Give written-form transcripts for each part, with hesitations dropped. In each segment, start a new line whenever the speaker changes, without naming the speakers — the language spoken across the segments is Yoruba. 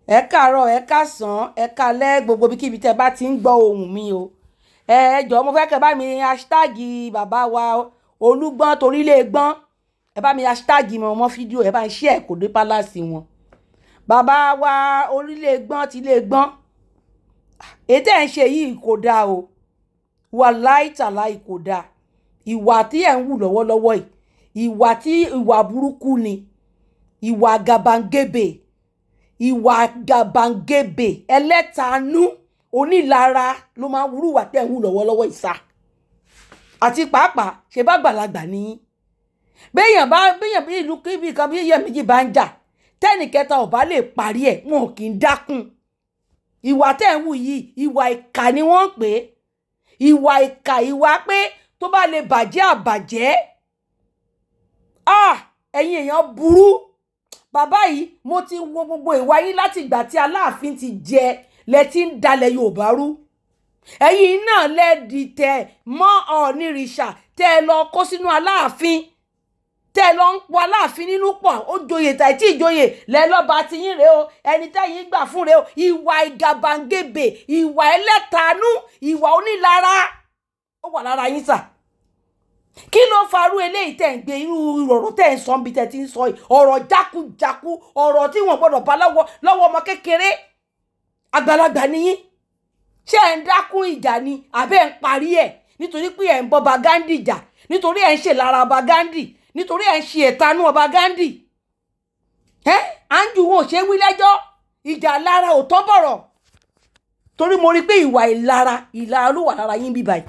Ẹ káàárọ̀, ẹ káàsán, ẹ káalẹ́ gbogbo ibikíbi tẹ́ bá ti ń gbọ́ ohùn mi o. Ẹ jọ̀ọ́ mo fẹ́ kẹ́ bá mi hashtag bàbá wa Olúgbọ́n torílé gbọ́n. Ẹ bá mi hashtag wọn mọ́ fídíò, ẹ bá ń share kò dé pálásì wọn. Bàbá wa orílé gbọ́n ti lé gbọ́n. Èyí tẹ́ ń ṣe yìí kò dáa o. Wàláì tàláì kò dáa. Ìwà tí ẹ̀ ń wù lọ́wọ́lọ́wọ́ yìí, ìwà burúkú ni. Ìwà gàbàǹgebè. Ìwà gàbàǹgebè ẹlẹ́tanú onílara ló máa ń wúrúwà tẹ́ ń wù lọ́wọ́lọ́wọ́ ìsà. Àti pàápàá ṣe bá gbàlagbà ní. Béèyàn bí ìlú kíbi kan bí èèyàn méjì bá ń jà, tẹ́nì kẹta ò bá lè parí ẹ̀, wọn kì í dákun. Ìwà tẹ́ ń wù yìí, ìwà ìkà ni wọ́n ń pè é. Ìwà ìkà, ìwà pé tó bá lè bàjẹ́ àbàjẹ́. Ẹ̀yin èèyàn burú. Bàbá yìí mo ti wo gbogbo ìwà yín láti ìgbà tí Aláàfin ti jẹ lẹ ti ń dalẹ̀ Yorùbá rú. Ẹ̀yin náà lẹ dìtẹ̀ mọ́ Ọ̀ọ̀nìrìṣà tẹ́ ẹ lọ kó sínú Aláàfin. Tẹ́ ẹ lọ ń po Aláàfin nínú pọ̀, ó joyè tàì tí ìjoyè lẹ lọ́ba ti yín rèé o, ẹni tẹ́yìn gbà fún rèé o. Ìwà ìgàbàǹgebè, ìwà ẹlẹ́tanú, ìwà onílara ó wà lára yín sà. Kí ló farú eléyìí tẹ́ ń gbé irú ọ̀rọ̀ tẹ́ ń sọ bí tẹ́ ti ń sọ yìí, ọ̀rọ̀ jákújákú, ọ̀rọ̀ tí wọ́n gbọ́dọ̀ bá lọ́wọ́ ọmọ kékeré. Àgbàlagbà ni yín. Ṣé ẹ̀ ń dákún ìjà ni àbẹ́ ẹ̀ ń parí ẹ̀ nítorí pé ẹ̀ ń bọ́ Ọba Ghandi jà, nítorí ẹ̀ ń ṣe lára Ọba Ghandi, nítorí ẹ̀ ń ṣe ẹ̀tanú Ọba Ghandi. Àǹjù wọn ò ṣe wí lẹ́jọ́, ìjà lára ò tọ́ bọ̀rọ̀. Torí mo rí pé ìwà ìlara ló wà lára yín bí báyìí.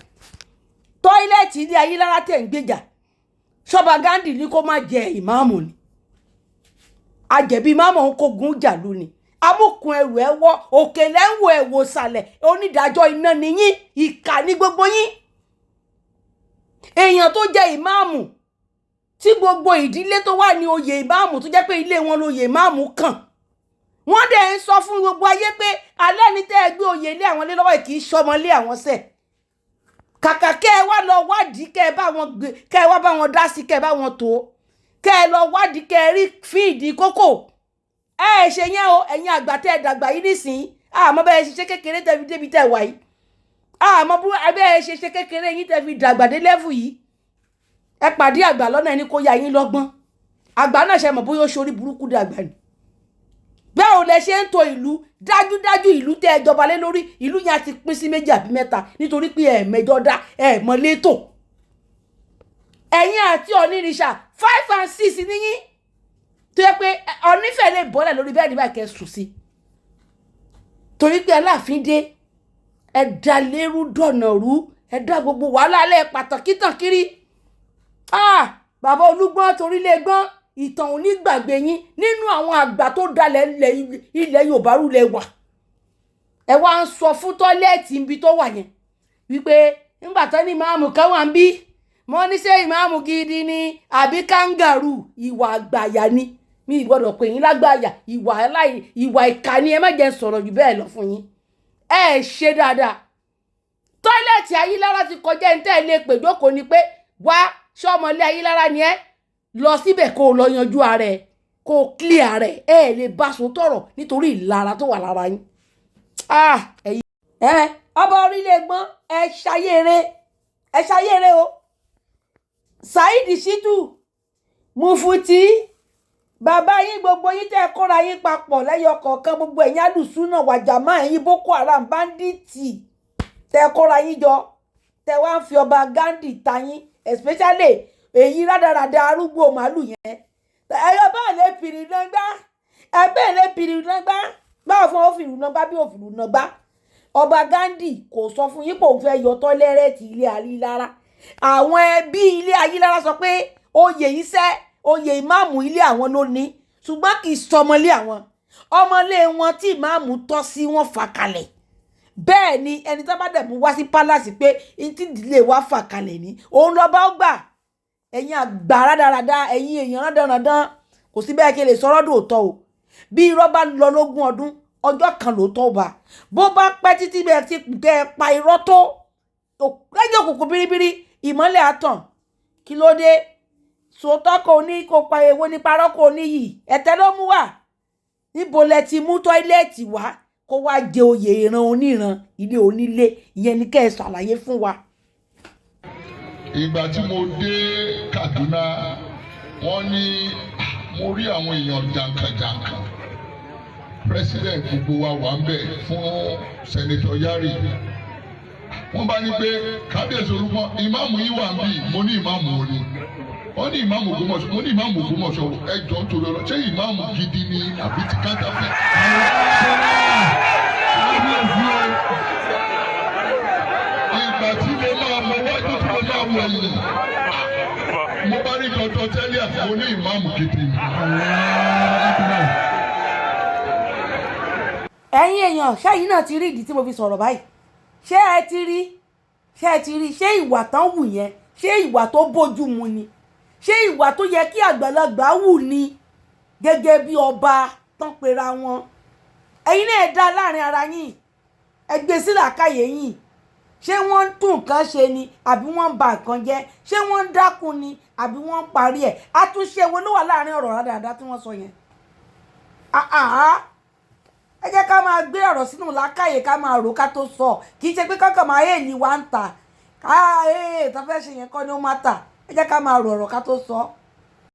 Tọ́ílẹ̀tì ilé Ayílára tẹ̀ ń gbèjà, ṣọ́ba Ghandi ní kó má jẹ ìmáàmù ni. Àjẹ̀bí ìmáàmù ń kógun jàlú ni. Amúkun ẹrù ẹ wọ́, òkèlè ń wo ẹ̀wò sàlẹ̀, onídàájọ́ iná ni yín, ìkà ní gbogbo yín. Èèyàn tó jẹ ìmáàmù, tí gbogbo ìdílé tó wà ní oyè ìmáàmù tó jẹ́ pé ilé wọn lóyè ìmáàmù kàn. Wọ́n dẹ̀ ń sọ fún gbogbo ayé pé alẹ́ ní tẹ́ ẹ gbé oyè ilé àwọn lé lọ́wọ́ kì í ṣọmọ lé àwọn sẹ̀. Kàkà kẹ́ ẹ wá lọ wádìí, kẹ́ ẹ wá bá wọn dá sí, kẹ́ ẹ bá wọn tó. Kẹ́ ẹ lọ wádìí, kẹ́ ẹ rí fíìdì kókò. Ẹ ṣe yẹn o, ẹ̀yin àgbà tẹ́ ẹ dàgbà yìí nísìnyí. Àmọ́ bẹ́ẹ̀ ṣe kékeré tẹ́ fi débi tẹ́ wà yìí. Àmọ́ bẹ́ẹ̀ ṣe kékeré yín tẹ́ fi dàgbà dé lẹ́fù yìí. Ẹ pàdé àgbà lọ́nà ẹni kó ya yín lọ́gbọ́n. Àgbà náà ṣe mọ̀ bóyá ó ṣorí burúkú dàgbà ni. Bẹ́ẹ̀ ò lẹ ṣe ń to ìlú, dájúdájú ìlú tẹ́ ẹ jọba lé lórí, ìlú yẹn ti pín sí méjì àbí mẹ́ta nítorí pé ẹ mẹ́jọ dá, ẹ mọ létò. Ẹ̀yin àti Ọ̀ọ̀nìrìṣà 5 and 6 níyín. Tó yẹ pé Ọ̀ọ̀nìfẹ́ lè bọ́lẹ̀ lórí bẹ́ẹ̀ ní báyìí kẹ́ sùn sí. Torí pé Aláàfin dé, ẹ dá lérú dọ̀nà rú, ẹ dá gbogbo wàhálà alẹ́ pàtàkì tàn kiri. Bàbá Olúgbọ́n torílé gbọ́n, ìtàn ò ní gbàgbé yín nínú àwọn àgbà tó dalẹ̀ ilẹ̀ Yorùbá rú lẹ wà. Ẹ wá ń sọ fún tọ́lẹ́ẹ̀tì ibi tó wà yẹn wípé nígbà tán ní ìmáàmù kan wà ń bí, mo ní ṣé ìmáàmù gidi ni àbí kangaroo. Ìwà àgbàyà ni, mi gbọ́dọ̀ pè yín lágbàyà. Ìwà ìkà ni, ẹ má jẹ́ sọ̀rọ̀ jù bẹ́ẹ̀ lọ fún yín. Ẹ ṣe dáadáa. Tọ́lẹ́ẹ̀tì Ayílára ti kọjá ẹni tẹ́ ẹ lè pè jókòó ni pé wá ṣé ọmọlé Ayílára ni ẹ lọ síbẹ̀ kó o lọ yanjú ara ẹ, kó o clear ara ẹ. Ẹ lè bá so tọ̀rọ̀ nítorí ìlara tó wà lára yín. Ọba orílẹ̀ gbọ́n, ẹ ṣayére o. Saheed Shittu, Mufti, bàbá yín, gbogbo yín tẹ́ kóra yín papọ̀ lẹ́yọ kọ̀ọ̀kan, gbogbo ẹ̀yin alùsùnà wàjàmá, ẹ̀yin Boko Haram bandits tẹ́ kóra yín jọ, tẹ́ wá ń fi Ọba Ghandi ta yín, especially èyí rádaràda arúgbó màálù yẹn. Ẹyọ bá lè fìrì nàgbá, ẹgbẹ́ lè fìrì nàgbá, báwo fún òfìrì nàgbá bí òfìrì nàgbá. Ọba Ghandi kò sọ fún yín pé òun fẹ́ yọ tọ́lẹ́rẹ́tì ilé Ayílára. Àwọn ẹbí ilé Ayílára sọ pé oyè iṣẹ́, oyè ìmáàmù ilé àwọn ló ní, ṣùgbọ́n kì í sọmọlé àwọn. Ọmọlé wọn tí ìmáàmù tọ́ sí wọn fà kalẹ̀. Bẹ́ẹ̀ ni ẹni tó bá dẹ̀ mú wá sí pálásì pé tí ìdílé wa fà kalẹ̀ ni òun lọ́ba ó gbà. Ẹ̀yin àgbà rádaràda, ẹ̀yin èèyàn rádaràdán, kò sí bẹ́ẹ̀ kí lè sọ̀rọ̀ dòótọ́ o. Bí irọ́ bá lọ lógún ọdún, ọjọ́ kan ló tọ́ bá. Bó bá pẹ́ títí bẹ́ẹ̀ ti kẹ́ ẹ pa irọ́ tó lẹ́yìn òkùnkùn biribiri, ìmọ́lẹ̀ àtàn. Kí ló dé? Sòótọ́ kò ní kó pa èwo ní parọ́ kò ní yìí. Ẹ̀tẹ́ ló mú wá. níbo lẹ ti mú tọ́ílẹ̀tì wá kó wá jẹ oyè ìran oníran ilé onílé? ìyẹn ni kẹ́ ẹ ṣàlàyé fún wa.
ìgbà tí mo dé Kaduna wọ́n ní mo rí àwọn èèyàn jàǹkànjàǹkàn president gbogbo wa wà ń bẹ̀ fún senator Yari wọ́n bá ní pé kábíyèsí orúkọ ìmáàmù yìí wà ń bì mo ní ìmáàmù òní wọ́n ní ìmáàmù Ògbómọ̀ṣọ́ mo ní ìmáàmù Ògbómọ̀ṣọ́ ẹjọ́ ń torí ọ̀rọ̀ ṣé ìmáàmù gidi ni àbí ti kátàfẹ́. ìgbà tí mo máa mọ wájú tí mo máa wọ ẹ̀yìn mo bá ní dọ́tọ̀ tẹ́lẹ̀ àti mo ní ìmáàmù gidi.
ẹ̀yin èèyàn ṣẹ́yìn náà ti rí ìdí tí mo fi sọ̀rọ̀ báyìí. ṣé ẹ ti rí ṣé ìwà tán wù yẹn ṣé ìwà tó bójú mu ni? ṣé ìwà tó yẹ kí àgbàlagbà wù ni gẹ́gẹ́ bí ọba tán pera wọn? ẹ̀yin náà dá láàrin ara yín, ẹ gbé sí làákàyè yín. ṣé wọ́n ń tún nǹkan ṣe ni àbí wọ́n ń ba nǹkan jẹ́? ṣé wọ́n ń dákun ni àbí wọ́n ń parí ẹ̀? àtúnṣe wo ló wà láàrin ọ̀rọ̀ rádaràda tí wọ́n sọ yẹn? ẹ jẹ́ ká máa gbé ọ̀rọ̀ sínú làákàyè ká máa rò ká tó sọ, kì í ṣe pé kankan máa èèlì wá ń tà tó fẹ́ ṣe yẹn kọ́ ni ó má tà. ẹ jẹ́ ká máa rò ọ̀rọ̀ ká tó sọ.